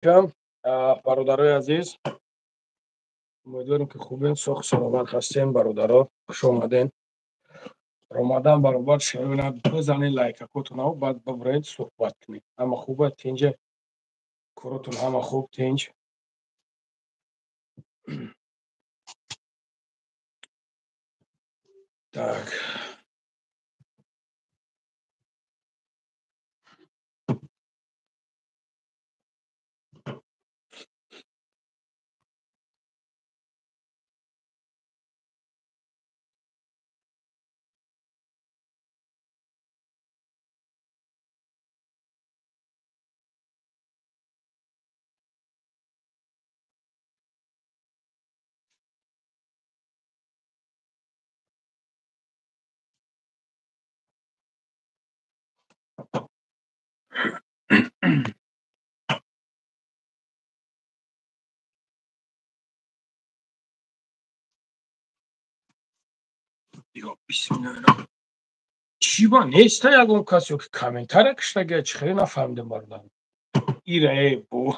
کم برادرای عزیز، امیدواریم که خوبین، سوخ سلامت هستین. برادرها خوش اومدین. رمضان برابر شروع بزنین لایکاتون و بعد ببرید صحبت کنید. همه خوبه تنج کورتون، همه خوب تنج. Так. دیگه بسم الله. چی با نیست یکم کسی که کامنتر کشتگه چی خیلی نفهمیدم برادر. ایره ای بو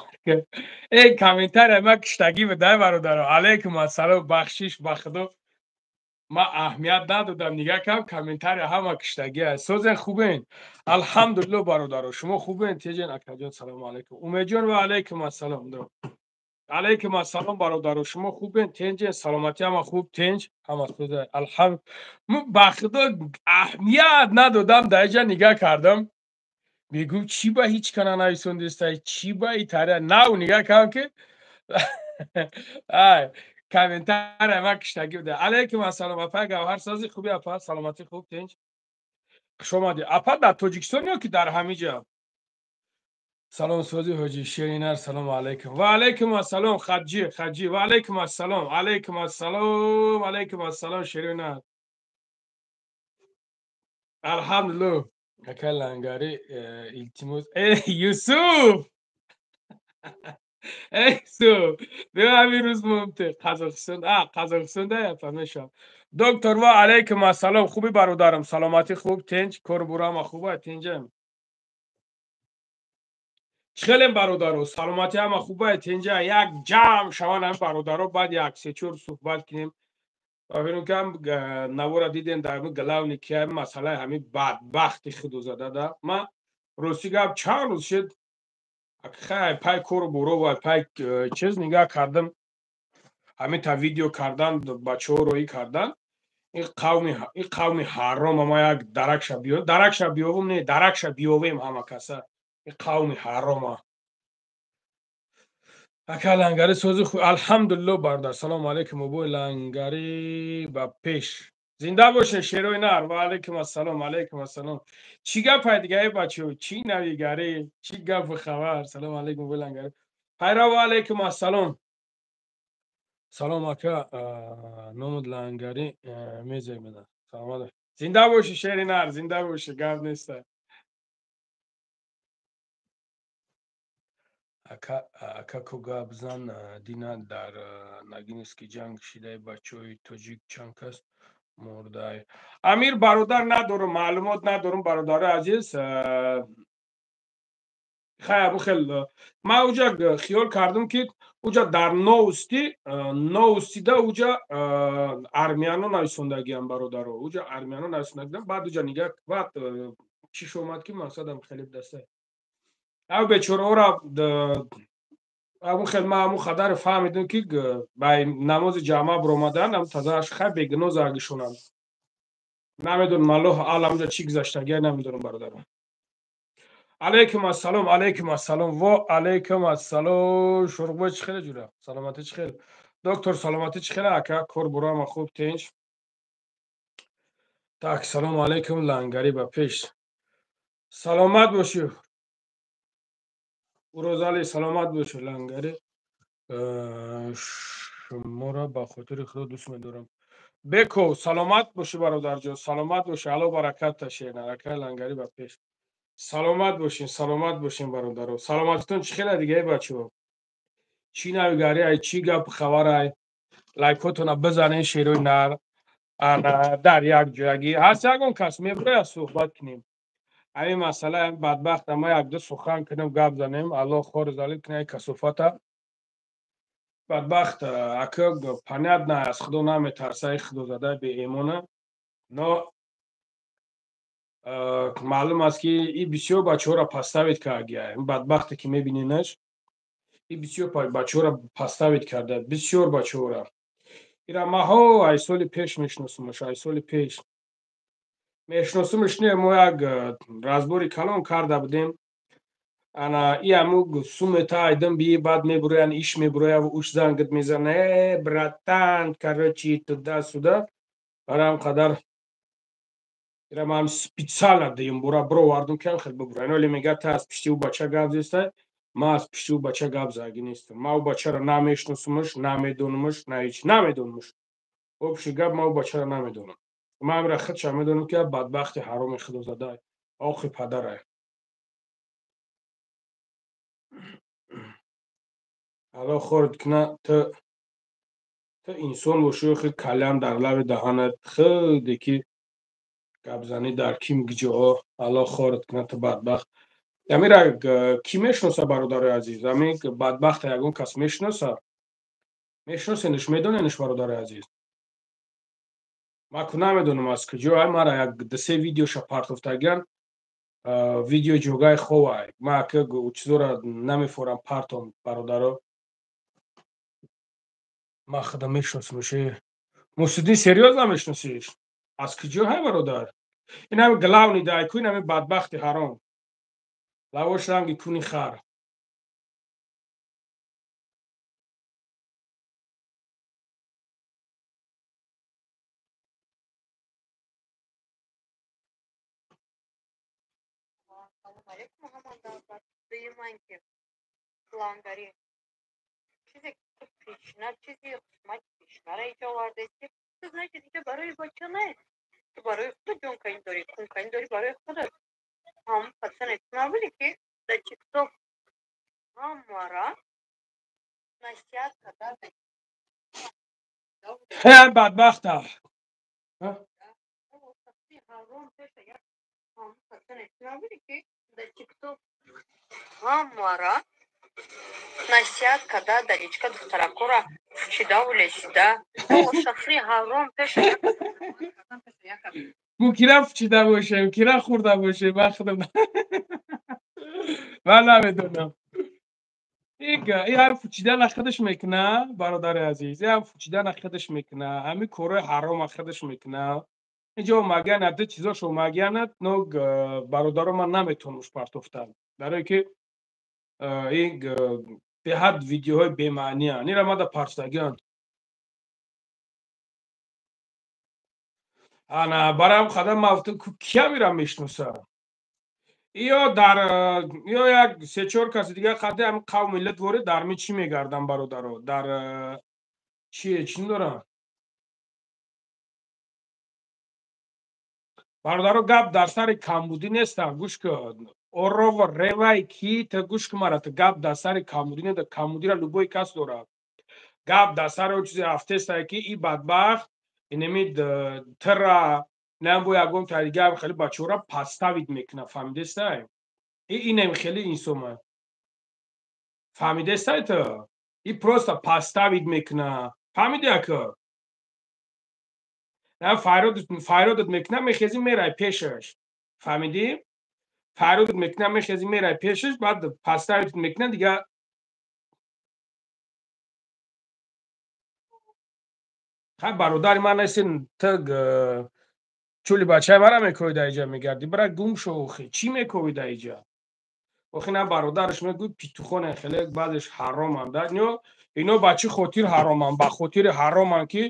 ای کامنتر ما کشتگی بده برادر. علیکم السلام، بخشش بخدا. ما اهمیت ندادم، نگاه کم کامنتر همه کشتگی هست. سوزن خوبین؟ الحمدلله برادر. شما خوبین؟ تیجن اکاجان سلام علیکم. امید جان و علیکم السلام. درو علیکم السلام برادر. شما خوبین؟ تنج سلامتی همه خوب تنج همه سوزن الحمد. بخدا اهمیت ندادم، دایجا نگاه کردم میگو چی با هیچ کنه نایسون دیسته چی با ای تاره نو نگاه کردم که ای کامنتر ما کشتگی بده. علیکم السلام اپا گوهر سازی خوبی اپا؟ سلامتی خوب تنج شما دی اپا در تاجیکستان یا که در همه جا؟ سلام سازی حاجی شیرینر سلام علیکم. و علیکم السلام خجی و علیکم السلام. علیکم السلام. علیکم السلام شیرینر. الحمدلله. اکل لنگاری التموس یوسف ای سو به همین روز ممته قزاقستان ده فهمشم. دکتر و علیکم السلام. خوبی برادرم؟ سلامتی خوب تنج کور برام خوبه تنجم خیلی برادرو سلامتی هم خوبه تنجا یک جمع شوان هم برادرو بعد یک سه چور صحبت کنیم. ببینم که نوارا دیدین در مو گلاونی که مسئله همین بدبختی خودو زده ده. من روسی گفت چند روز شد خیلی پای کور برو و پای چیز نگاه کردم، همین تا ویدیو کردن بچه ها روی کردن. این قومی حرام ما یک درکش بیاوم نه درکش بیاویم همه کسا. این قومی حرام اکا لنگری سوزی خوب الحمدلله برادر. سلام علیکم ابو لنگری با پیش زنده باشه شیروی نر. و علیکم السلام. علیکم السلام. چی گپ دیگه بچو؟ چی نویگری؟ چی گپ خبر؟ سلام علیکم ابو لنگری پیرا. و علیکم السلام. سلام اکا نومد لنگری میزه بده. سلام زنده باشی شیری نر. زنده باشی گپ نیسته. اکا کو گپ زن دینا در نگینسکی جنگ شده بچوی توجیک چند کس مرده. امیر برادر ندارم، معلومات ندارم برادر عزیز. خیلی ما اوجا خیال کردم که اوجا در نوستی ده اوجا ارمیانو نایسوندگی هم برادر اوجا ارمیانو نایسوندگی بعد اوجا نگاه بعد چی شومد که مقصدم خیلی دسته او بیچاره را همون خیلی ما همون خدر فهمیدیم که به نماز جمعه برآمدن هم تازهش خیلی بگنوز اگشونم نمیدونم مالوه عالم چی گذشتگی نمیدونم برادرم. علیکم السلام. علیکم السلام و علیکم السلام. شربه چی خیلی جوره؟ سلامتی چی خیلی؟ دکتر سلامتی چی خیلی اکا کور برام خوب تنج. tak سلام علیکم لنگری با پیش سلامت باشی روزالی سلامت باشی لنگری. شما را به خاطر خدا دوست می‌دارم. بکو سلامت باشی برادر جان. سلامت باشی الله برکت تشه نرکه لنگری با پیش سلامت باشین برادر. سلامتتون چی خیلی دیگه بچه‌ها؟ چی نویگاری چی گپ خبر لایکاتون بزنین شیروی نر در یک جایی هست یکون کس میبره صحبت کنیم. همین مسئله بدبخت ما یک دو سخن کنیم گپ زنیم الله خور زالی کنه کسوفتا بدبخت اکه پنید نه از خدا نمیترسه خدا زده به ایمونه نو معلوم است که این بسیار بچه ها را پستوید کرده این بدبختی که میبینینش این بسیار بچه ها را پستوید کرده بسیار بچه ها را ایرا ما ها ای سال پیش میشناسمش ای سال پیش میشناسمش نه ما یک رازبوری کلان کرده بودیم انا ای امو سومتا ایدم بی بعد میبروین ایش میبروی و اوش زنگت میزنه براتان короче туда сюда برام قدر ایرا ما هم специально دیم برا برو واردم که خیلی ببرین ولی میگه تا از پشتی او بچه گاب زیسته ما از پشتی او بچه گاب زاگی نیستم ما او بچه را نمیشناسمش نمیدونمش نه هیچ نمیدونمش обши гап ма бача ра намедонам ма амра худша медонам ки бадбахти ҳароми худозада охи падарай ҳало хорд кина ту инсон бошӣ хи калям дар лаби даҳанат хеле ки гапзанӣ дар ки миги ҷоҳо ҳало хорд кина ту бадбахт амира кӣ мешиноса бародари азиз ами бадбахта ягон кас мешиноса мешиносенаш медоненаш бародари азиз ма ку намедонам аз куҷо ай мара як дусе видеоша партофтагиан видео ҷогаи ховай ма ака чизора намефорам партом бародаро ма худа мешиносимаш мусиддин серьёз намешиносиш аз куҷо ҳай бародар ин ҳами главни дайку ин ҳами бадбахти ҳаром лавош ранги куни хар Салом алейкум, Мухаммад Аббас. Дуйманки, плангари. Чизи пишна, чизи хусмат пишна рейча вардеси. Ты знаете, это барой бачане. Ты барой кто джонкань дори, кункань дори барой кто. Хам пацаны знали ки да TikTok хамара насят когда ҳай бадбахта хамара насят когда далечка духтаракора вчидавлесь да шафри харом пеша бу кира фучида бошем кира хурда бошем ма худам ман намедонам ин ҳарф фучидана худаш мекуна бародари азиз ин ҳарф фучидана худаш мекуна ҳамин корои ҳарома худаш мекуна инҷо омагиана ду чизошо омагианат но бародаро ман наметавонамш партофтам барое ки ин беҳад видеоҳои бемаъниянд инро мада партидагианд ана барам қадам мафтум ку киямира мешиноса ё дар ё як се-чор каси дига қади ҳами қавм миллат ворид дар ми чӣ мегардан бародаро дар чӣ дорам бародаро гап дар сари камбудӣ неста гӯш кун орово ревай ки ту гӯш кун мара ту гап дар сари камбудӣ неда камбудира любой кас дорад гап дар сари он чизе афтестае ки ин бадбахт инами тра набо ягон тарига хеле бачаҳоро паставид мекунад фаҳмидестай инами хеле инсома фаҳмидестай ту ин просто паставид мекунад фаҳмиди ака файродат мекунад мехези мерай пешаш фаҳмидӣ файродат мекунад мехези мерай пешаш баъд паставид мекунад дига хай бародари ман ҳастин ту чӯли бачаи мара мекоҳӣ дар инҷа мегардӣ бира гум шо охи чӣ мекоҳӣ дар инҷа охи на бародараш мегӯ петухоне хеле баъдеш ҳароманд да ино ба чӣ хотир ҳароманд ба хотири ҳароманд ки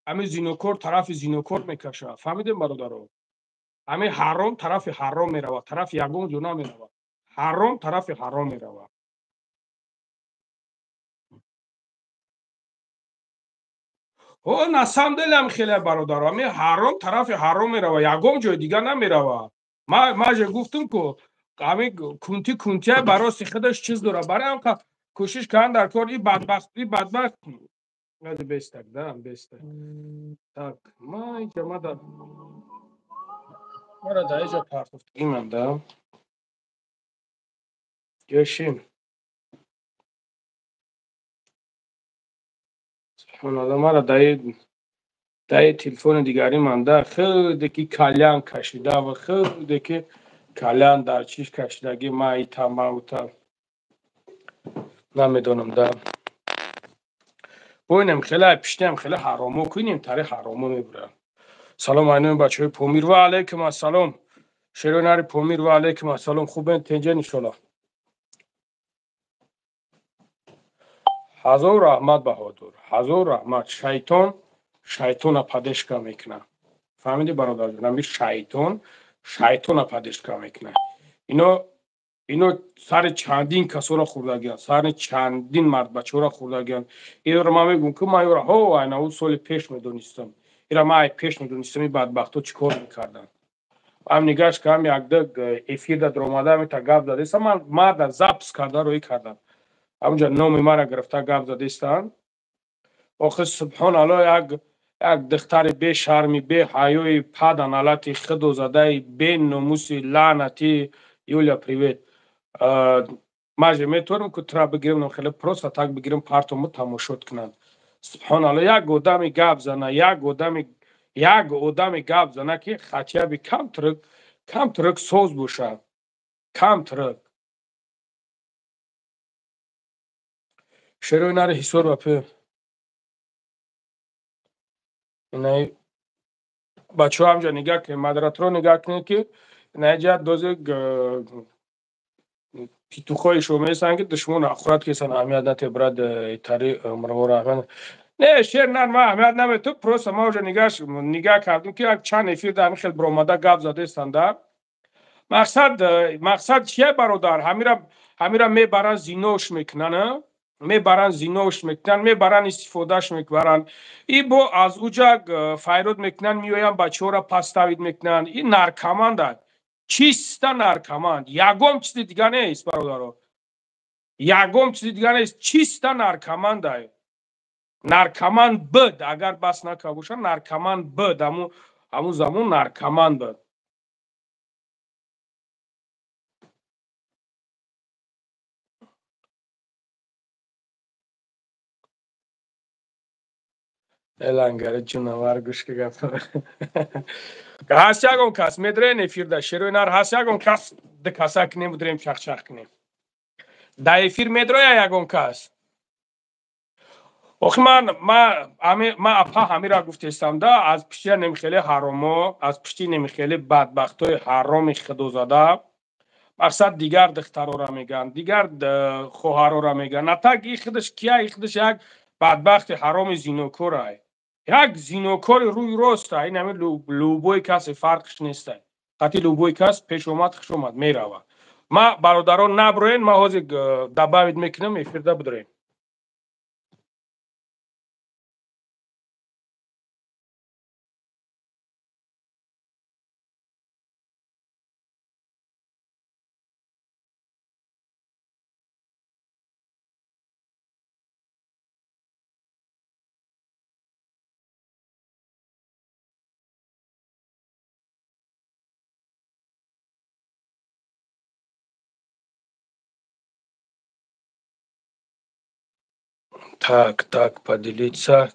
ҳамин зинокор тарафи зинокор мекашад фаҳмидем бародаро ҳамин ҳаром тарафи ҳаром меравад тарафи ягон ҷо намеравад ҳаром тарафи ҳаром меравад на самом деле ам хеле бародаро ҳамин ҳаром тарафи ҳаром меравад ягон ҷои дига намеравад ман же гуфтум ку ҳамин кунтия ба рости худаш чиз дорад барои ҳам кӯшиш кардам дар кор ин бадбахт бестак да бестак так ма инҷа ما را در اینجا پرتفتگی مندم گشیم سبحان الله ما را در تلفن دیگری منده خیلی که کلیان کشیده و خیلی که کلیان در چیش کشیدگی ما ایتا اوتا نمیدونم ده بوینم خیلی پیشتیم خیلی حرامو کنیم تاریخ حرامو میبره سلام علیکم بچه های پومیر و علیکم السلام شیروناری پومیر و علیکم السلام خوبه تنجه انشالله هزار رحمت بهادر هزار رحمت شیطان پدشکا میکنه فهمیدی برادر جونم شیطان پدشکا میکنه اینو سر چندین کسا را خوردگیان سر چندین مرد بچه را خوردگیان این رو من میگم که من را اینا اون سال پیش میدونستم این را من پیش میدونستم این بدبخت ها چیکار میکردن هم نگاش که هم یک دق افیر در درآمده هم تا گپ زده است من مرد زبس کرده روی کردم همونجا نام مرا گرفته گپ زده استن آخه سبحان الله یک دختر بی شرمی بی حیای پدن علت خدو زده بی ناموسی لعنتی یولیا پریویت ماجه میتونم که ترا بگیرم خیلی پروستا تاک بگیرم پارتومو تماشات کنند سبحان الله یک آدمی گپ زنه یک آدمی گپ زنه که خطیه بی کم ترک سوز باشه کم ترک شروع نره حسور بپی اینه بچه ها همجا نگاه کنید مدرات رو نگاه کنید که اینجا دوزه پیتوخای شما میسن که دشمن اخرات که سن اهمیت نتی برد تاری مرور آفن نه شیر نه ما اهمیت نمی تو پروس ما اونجا نگاه کردیم که یک چند افیر در خیلی برآمده گپ زده استند مقصد چیه برادر همیرا میبرن زینوش میکنن میبرن استفادهش میکنن ای با از اوجا فیرود میکنن میویم بچه را پستاوید میکنن این نرکمند چیست نرکمند یگم چیز دیگه نیست برادر یگم چیز دیگه نیست چیست نرکمند نرکمند بد اگر بس نکبوشن نرکمند بد همون زمان نرکمند بد لنگره جنوار گوش که گفت هست یکم کس میدره نفیر ده شروع نر هست یکم کس ده کسا کنیم بدریم چخ کنیم ده افیر میدره یا یکم کس آخه من اپا همی را گفتستم ده از پشتی نمیخیلی حرامو از پشتی نمیخیلی بدبختای حرام خدو زده مقصد دیگر دخترها را میگن دیگر خواهرها را میگن نتاک ای خودش کیا ای خودش یک بدبخت حرام زینوکور های یک زینوکور روی راست این همه لوبوی کس فرقش نیسته قطعی لوبوی کس پیش اومد خش اومد میروه ما برادران نبروین ما حوزی دباوید میکنم افیرده بدرین так поделиться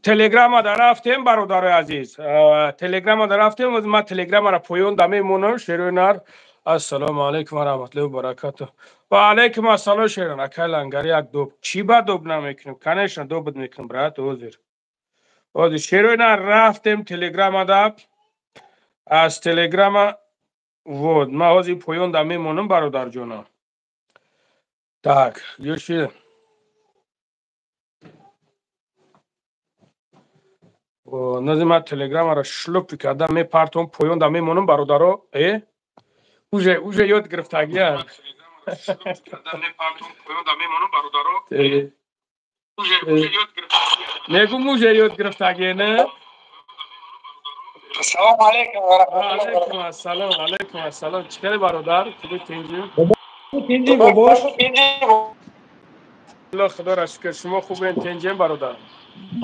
تلگرام در رفتیم برادر عزیز تلگرام در رفتیم و ما تلگرام را پویون دمیمونم شیرونر السلام علیکم و رحمت الله و برکاته و علیکم السلام شیرون اکل انگاری یک دوب چی با دوب نمیکنم کنش دوب میکنم برات وزیر شیرونر رفتیم تلگرام دا از تلگرام ود ما حوزی پویون دمیمونم برادر جونا так یوشی نازم تلگرام را شلوک کردم می پارتون پویون دمی مونم برادرو اوجه یاد گرفتگیه میگم اوجه یاد گرفتگیه نه السلام علیکم و رحمت الله علیکم السلام علیکم السلام چطوری برادر خوبی تنجی تنجی باباش الله خدا را شکر شما خوبین تنجیم برادر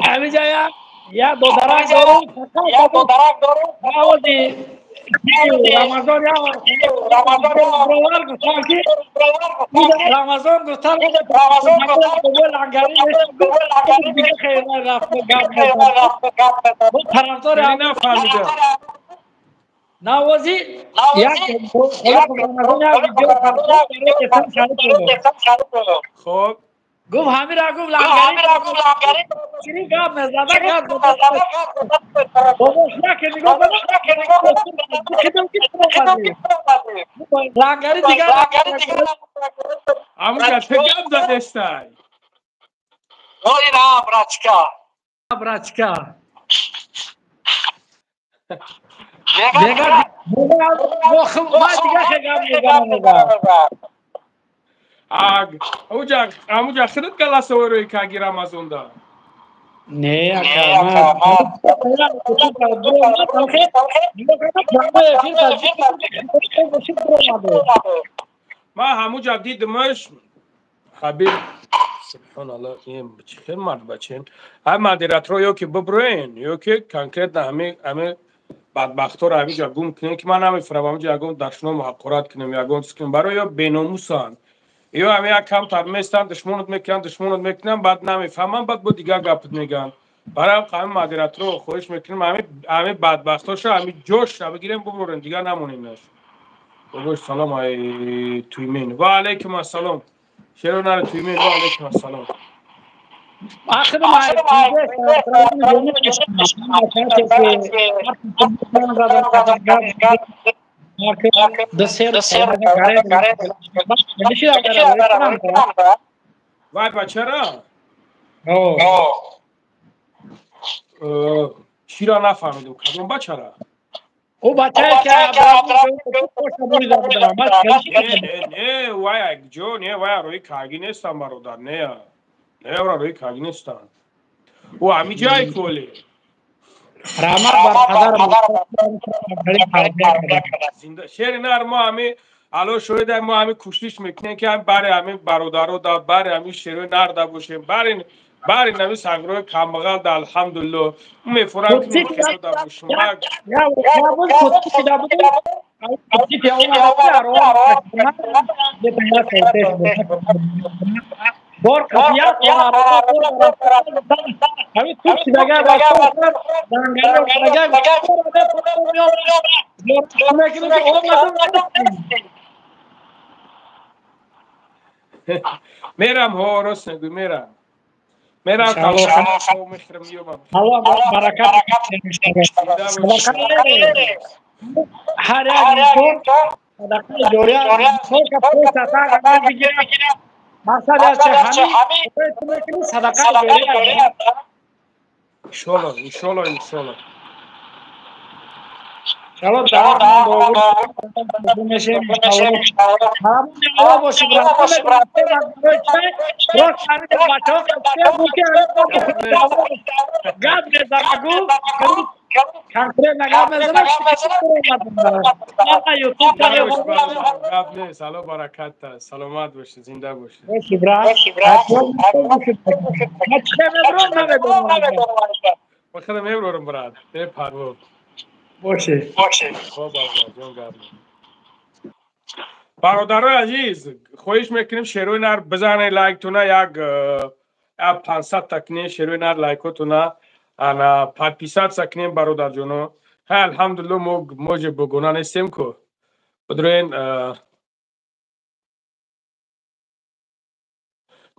همینجا یا دو درنگ دارم باوزی رمضان یا برابر گفتم که رمضان گفتم لنگری دیگه خیلی رفت طرفدار نفهمیدم نوازی یک رمضان یا ویدیو خب گفت همین را گفت لنگری چیزی گام مزده گام باباش نکنی گفت لنگری دیگر همون که گام دادستای نه برچکا دیگر ما دیگر خیلی گام همونجا خودت کلاس روی کاغی رمضان دا نه اکا ما همونجا دیدمش حبیب سبحان الله این خیلی مرد بچین هم مدیراتور یا که ببرین یا که کنکرت همه بدبختا رو همینجا گم کنین که من نمیفرم همینجا یکم درشنا محقرات کنیم یکم سکن برای یا بیناموسان یا همه یک کم ترمیستن دشمنت میکنن بعد نمیفهمم بعد با دیگه گپت میگن برای همه مدیراتور رو خواهش میکنیم همه بدبختاشو همه جوش رو بگیریم ببرین دیگه نمونینش بگوش سلام های تویمین و علیکم السلام شیرو نره تویمین و علیکم السلام آخر وای بچه را چی را نفهمیدم کدوم بچه را او بچه که نه وای جو نه وای روی کاغی نیستم برادر نه روی کاغی نیستم او همی جای کولی رحمت بر پدر شیر نر ما همی الو شده ما همی کوشش میکنیم که برای همین برادرها دا برای همین شیر نر دا باشیم برای نمی سنگروی کمبغل دا الحمدلله میفورم که میخیلو دا باشیم بار کفیات همین تو سیدگاه باشه میرم ها راست نگوی میرم خواهم میخرم میومم الله برکت هر یک صدقه جوریه خود که پوست اتا بگیره مقصد است که همین صدقه جوریه انشالله چلو دعوت میشه همون الله باشه راست همین بچه‌ها گاد بزنگو کنترل نگاه بزنم سلام برکت سلامت باشه زنده باشه بخدا میبرم براد به پرو باشه خب برادرای عزیز خواهش میکنیم شیروی نر بزنه لایک تونه یک 500 تکنه شیروی نر لایکتونه انا 500 سکنیم برادر جونو ها الحمدلله موج بگونه نیستیم که بدرین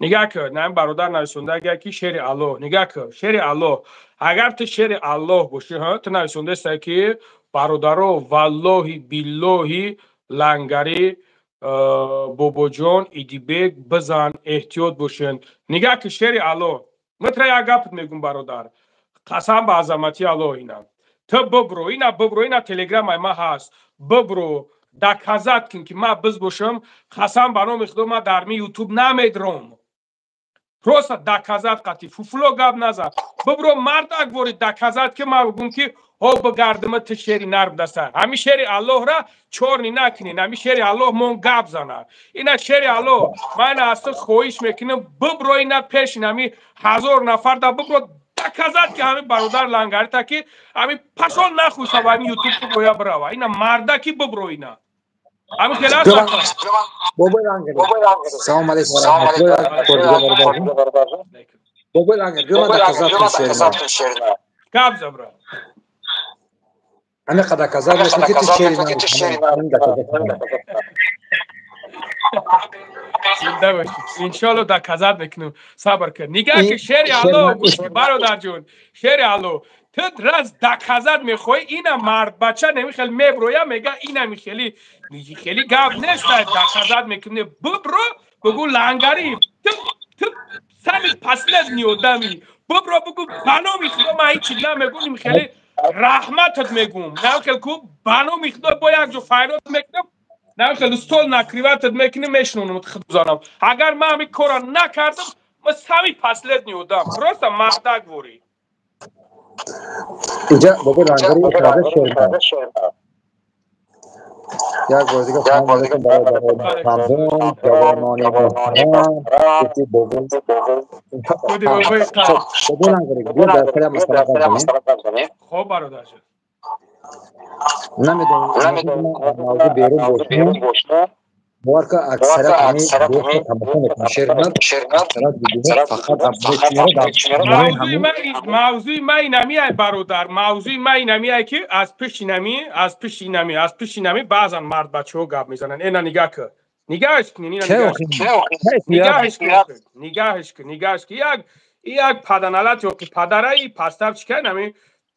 نگاه که نه برادر نویسنده اگر کی شیر الله نگاه که شیر الله اگر تو شیر الله باشی ها تو نویسنده است که برادرو والله بالله لنگری بابا جان ایدیبگ بزن احتیاط باشین نگاه که شیر الله متر یا گپت میگم برادر قسم به عظمتی الله اینا تو ببرو اینا تلگرام ما هست ببرو دکازات کن که ما بز باشم قسم به نام خدا ما در می یوتیوب نمیدرم просто доказать قطعی فوفلو گاب نزد ببرو مرد اگوری доказать که ما بگم که ها بگردم تو شری نرم دسته همی شری الله را چورنی نکنین همی شری الله مون گاب زنه اینا شری الله من از تو خواهش میکنم ببرو اینا پیشین همی 1000 نفر دا ببرو доказать که همین برادر لنگری تا که همین پشون نخوسته و همین یوتیوب تو باید بروا اینا مرده که ببرو اینا همین خلاص بابا لنگری سلام علیکم بابا لنگری بیما доказать تو شری گاب زبرا همه قدر کذاب میکنه که تو شری زنده باشید انشالله доказать میکنم صبر کن نگاه که شری الله گوش برادر جون شری الله تو راز доказать میخوای اینا مرد بچه نمیخواد میبرویا میگه اینا میخولی خیلی گاب نیست доказать میکنه ببرو بگو لنگری تو سمی پسلت نیودمی ببرو بگو بانو میخوام من هیچی نمیگم میخولی رحمتت میگم نمیخواد کو بانو میخوام با یک جو فایرات میکنم نمیخواد استول نکریواتت میکنم میشنونم خدوزانم اگر من همین کارا نکردم من سمی پسلت نیودم راست مرد گوری اینجا بابا لنگری اطلاع شیر یک بار دیگه سلام علیکم برای همون جوانان محترم کسی بابا بودی بابا بابا لنگری بیا در سر مسئله کنیم خوب برادر شد نمیدونم موضوع بیرون باشته بار که اکثرت همه دوست تماشا میکنه شیر نر اکثرت دیگه فقط موضوع من اینمیه برادر موضوع من اینمیه که از پیش اینمی بعضا مرد بچه ها گپ میزنن اینا نگاه که نگاهش کنین نگاهش کن یک پدنالت یا که پدرایی پستاب چکه نمی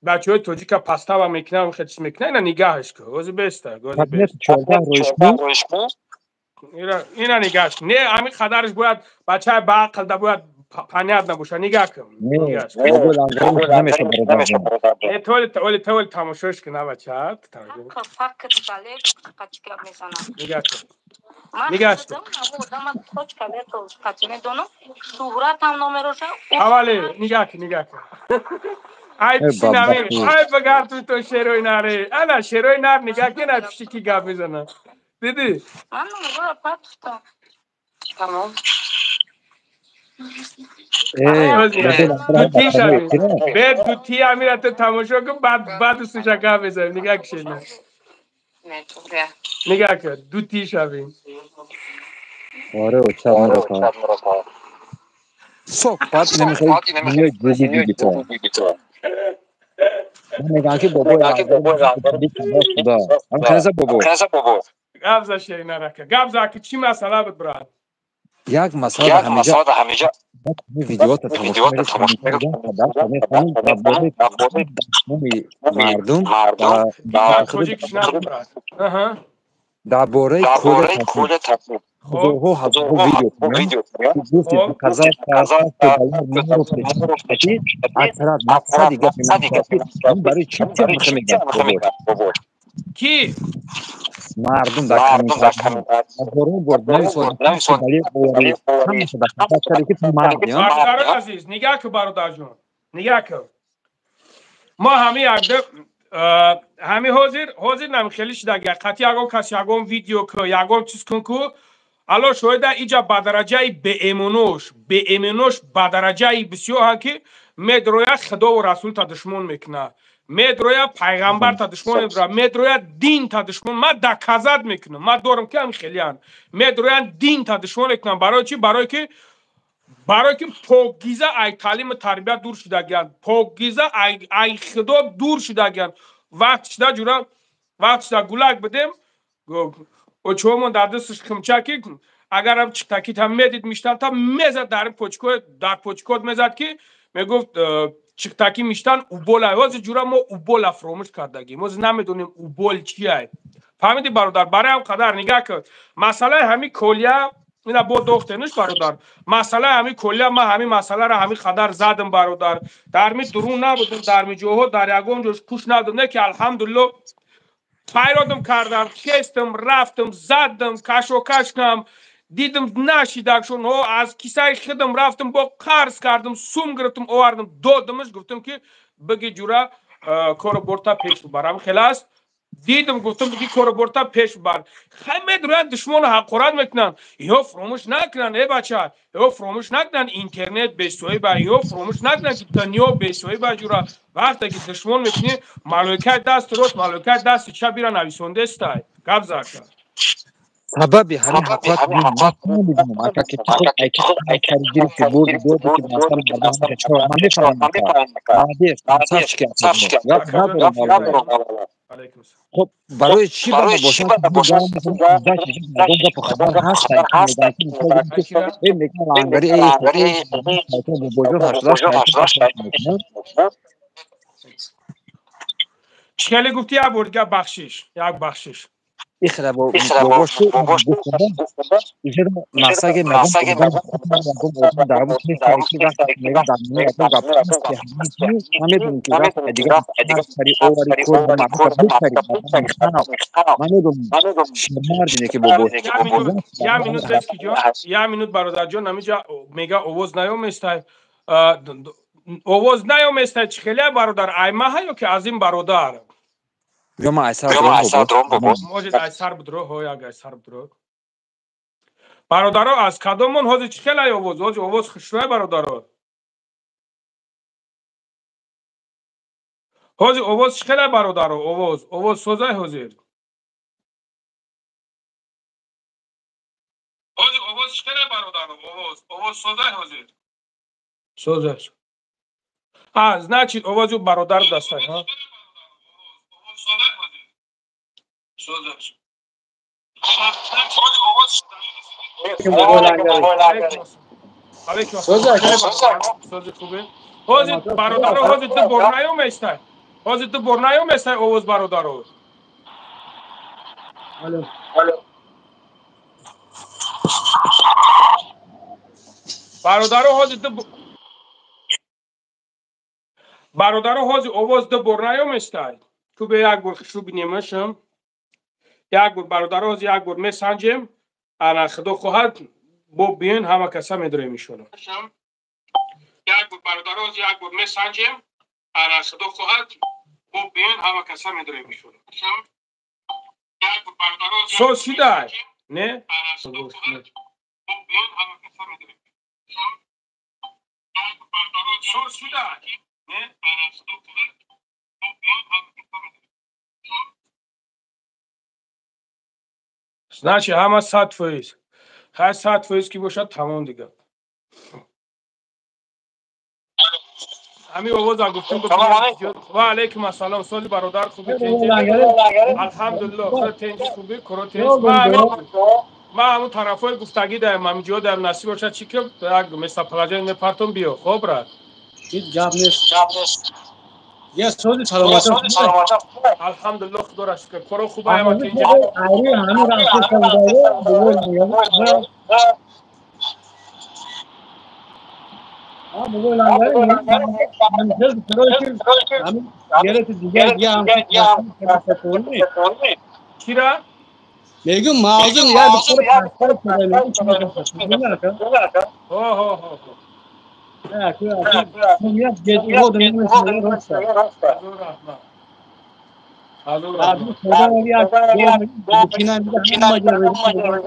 بچه های توجی که پستاب میکنه خیلی میکنه اینا نگاهش کن گوزی بسته اینا نگاهش کن نه همین خدرش باید بچه های باقل دا باید پنیاد نباشه نگاه کن تولی تماشاش کنه بچه ها نگاهش کن اولی نگاه کن ای پیشی نمی ای بگرد تو شیروی نره انا شیروی نر نگاه کن ای پیشی کی گپ میزنه دیدی من نگاه پاتفتم تمام دوتی شوی بعد دوتی امیرت تماشا کن بعد سوشا گپ بزنی نگاه کشیدن نگاه کن دوتی شوی آره و چند مرا صحبت نمیخوایی جدی تو من نگاه که بابا بابا گابزا شیری نرکه گابزا که چی مسئله بود براد یک مسئله همیجا ویدیوات تماشا مردم درباره کل تقلیم ویدیو کی مردم در برادر عزیز نگاه که برادر جون نگاه که ما همی حاضر نمیخیلی شده قطعی اگه کسی اگه ویدیو که اگه چیز کن که الان شاید اینجا بدرجه به امنوش بدرجه بسیار ها که مدرویا خدا و رسول تا دشمن میکنه مدرویا پیغمبر تا دشمن میکنه مدرویا دین تا دشمن ما doказать میکنم ما دارم که هم خیلیان مدرویا دین تا دشمن میکنم برای چی برای که پاکیزه ای تعلیم تربیت دور شدگیان پاکیزه ای خدا دور شدگیان وقت شده جورا وقت شده گلک بدیم و چومون در دستش خمچکی اگر هم چکتاکیت هم میدید میشتن تا میزد در پوچکود میزد که میگفت چکتاکی میشتن اوبول هایوز جورا ما اوبول فراموش کردگیم ما نمیدونیم اوبول چیه فهمیدی برادر برای هم قدر نگاه کرد مسئله همین کلیه اینا با دختنش برادر مسئله همین کلیه ما همین مسئله را همین قدر زدم برادر در می درون نبودم در می جوهو در یگون جوش پوش ندادم نه که الحمدلله پیرادم کردم کستم رفتم زدم کش و کش کم دیدم نشیدکشون از کیسه خودم رفتم با قرض کردم سوم گرفتم آوردم دادمش گفتم که بگی جورا کار برتا پیش ببرم خلاص دیدم گفتم بگی کار برتا پیش ببر همه دارن دشمن حقارت میکنن یا فراموش نکنن ای بچه یا فراموش نکنن اینترنت بسوی با یا فراموش نکنن که دنیا بسوی با جورا وقتی که دشمن میکنی مالوکت دست راست مالوکت دست چپ بیرا نویسنده است گپ زدن سبب همین حقات من نمیدونم اگر که تو خود ایکی کارگیری که بود که مثلا مردم که چرا من میفهمم که مادی صاف شکایت یا ندارم والا خب برای چی بنده باشم که بگم مثلا مردم با خبر هست که میگن که این میگن لانگاری ای به بوجود 88 چکلی گفتی یا بردگاه بخشش یک بخشش ایخره باباش تو گفتم ایجاد مساگه مردم در اون که سایکی وقت میگم در میاد تو گپ است که همه دون که وقت دیگه سری اوری کور به معرفت می‌کردیم من میگم شمار دینه که باباش یا مینوت بس کی جان یا مینوت برادر جان نمیجا میگه اووز نیومسته اووز نیومسته چخلی برادر ایما هایو که از این برادر یا ما ایسر درم باباش موجود ایسر بدرو ها یا ایسر بدرو برادرها از کدومون هازی چخلی اووز اووز خشروی برادرها هازی اووز چخلی برادرها اووز سوزای هازیر هازی اووز چخلی برادرها اووز سوزای هازیر سوزای значит اووز برادر دسته ها سوزای سوزای خوبه هازی برادرها هازی تو برنایو میسته هازی تو برنایو میسته اووز برادرها برادرها هازی تو برادرها هازی اووز تو برنایو میسته تو به یک بار خشو بینیمشم یک بار برادرها هازی یک بار میسنجیم انا خدا خواهد با بیان همه کسا میدره میشونه یک بار برادرها هازی یک بار میسنجیم انا خدا خواهد با بیان همه کسا میدره میشونه سوز شده نه سوز شده نه значит همه 100% هر 100% کی باشد تمام دیگه همین آواز گفتم و علیکم السلام سوال برادر خوبی تنجی الحمدلله خدا تنجی خوبی کرو تنج ما همون طرفای گفتگی دارم همینجا در نصیب باشد چی که مثل پلاجان میپرتون بیا خب را هیچ جاب نیست یه سوال سلامت الحمدلله خدا را شکر کرو خوبه همه تنجی آره همین راسته سوداره بگو لنگره من جز کروشی همین گرت دیگه هم چی را؟ میگم موضوع یاد بکنه پاسپورت شده میگم چی میگم نه که میاد جدی بود نمیشه راست آدم خدا ولی دو چینا میگه هم ماجرا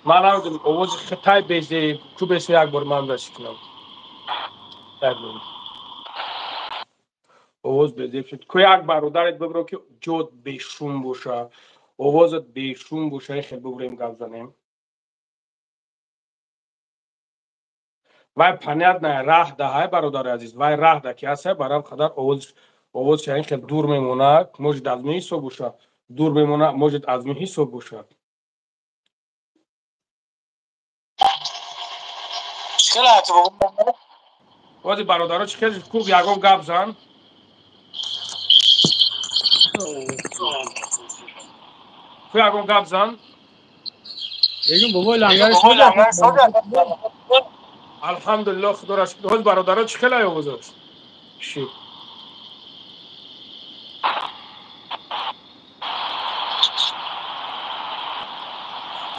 من نمیدونم آواز خطای بیزه تو بسو یک بار من رسی کنم آواز بیزه شد که یک برادرت ببرو که جود بیشون باشه آوازت بیشون باشه خیلی ببریم گل زنیم وای پنیاد نه راه ده های برادر عزیز وای راه ده که هست برام خدر آواز شاید خیلی دور میمونه موجود از می حساب باشه دور میمونه موجود از می حساب باشه وادی برادرها چه خیلی خوب یکم گپ زن تو یکم گپ زن میگم بابا لنگره شده الحمدلله خدا را شکر وادی برادرها چه خیلی آواز است شی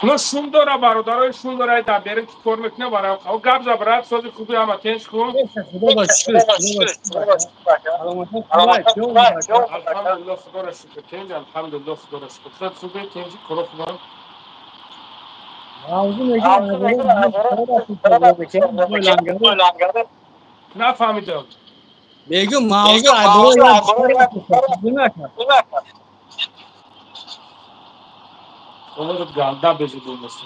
Ну шум дора бародарой шум дора да берем чӣ кор мекунем барам хав гап забрат сози хуби ҳама тенч кун خدا شکر алҳамдулилло худоро шукр тенҷ алҳамдулилло худоро шукр сад хуби тенҷи кора хубам موضوع میگه нафаҳмидам میگم موضوع овозат галда безидумаст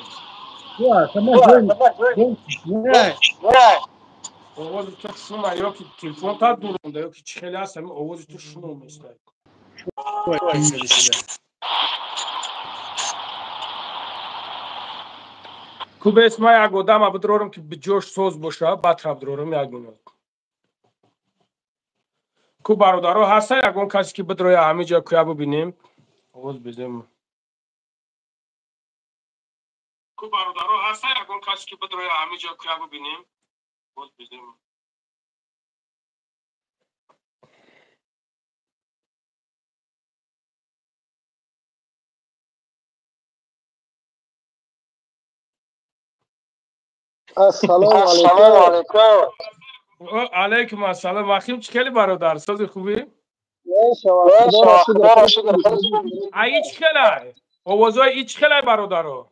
овози ту шума ёки телефонта дурунда ёки чӣ хеле аст ҳамин овози ту шумо местад кубес ма як одама бидорам ки биҷош соз боша батра бидорам як минут ку бародаро ҳаста ягон касе ки бидроя ҳамин ҷо куя бибинем овоз безем ку бародаро ҳаста ягон касе ки бидроя ҳамин ҷо куя бибинем овоз безем السلام علیکم علیکم السلام وقتیم چی خیلی برادر سازی خوبی؟ ای چی خیلی؟ آوازای ای چی خیلی برادرو؟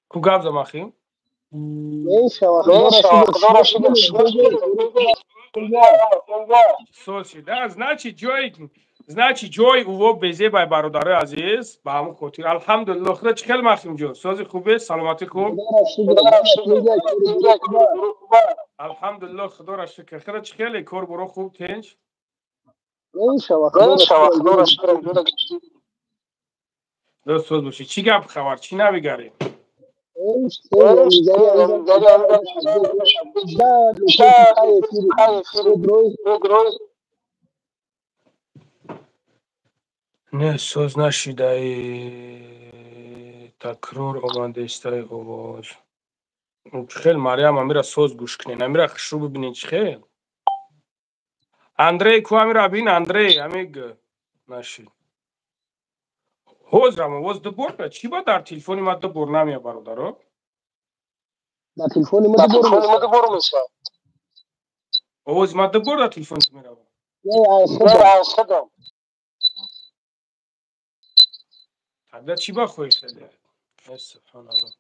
کو گپ زدم اخیم؟ Слушай, значит, جای او بزه بای برادر عزیز با همون خاطر الحمدلله خدا چخیل مخیم جو سازی خوبه سلامتی خوب الحمدلله خدا را شکر خدا چخیل کار برو خوب تنج دوست باشی چی گپ خبر چی نمیگری نه سوز نشیده تکرار آمده استای آواز خیلی مریم امیره سوز گوش کنین امیره خشرو ببینین چی خیلی اندری کو امیره بین اندری امیگ نشید حوز رام حوز دبور چی با در تلفونی ما دبور نمیه برادرو در تلفونی ما دبور میشه حوز ما دبور در تلفونی میره یا خودم طبیعت چی با خوی شده سبحان الله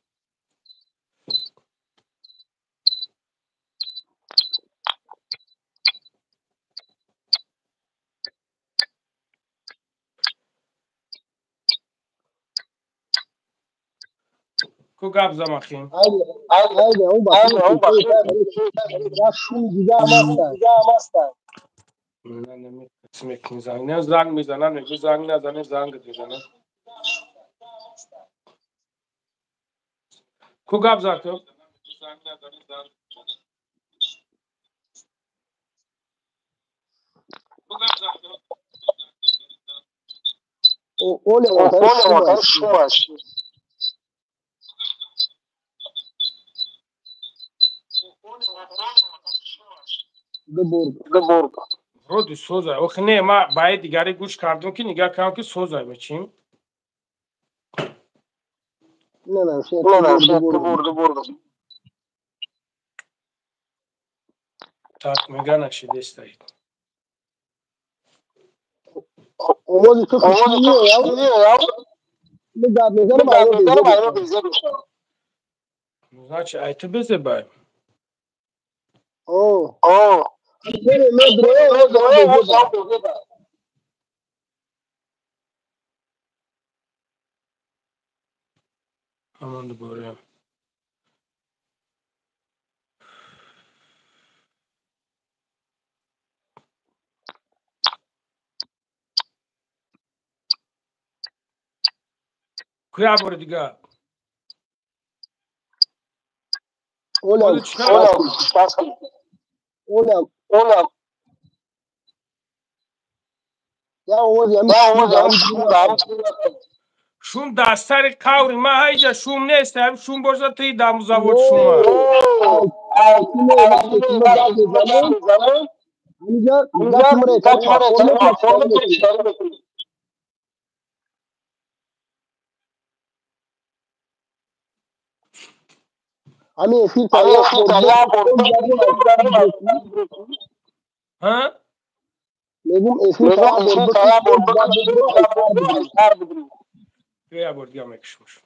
کو گپ زدم اخیم اون بخیر شون دیگه هم هستن نه نمیکنی زنگ میزنن میگه زنگ نزنه زنگ میزنه کو گپ زد تو Olha, chuva. Deborg. رودی سوزه اوخ نه ما باید دیگری گوش کردم که نگاه کردم که سوزه بچیم نه Deborg. tak میگه نشید استایید اومدی تو کشیدی یا نگاه میزنم بیزه بشه значит айты безе бай aman doğru kuya bor diga Hola. Ya شوم دستر قوری ما هیچ شوم نیست هم شوم باشه توی دم زود شوم همین اسمی تایا Ha? میگم اسمی تایا Ya bordiya mekşmuş.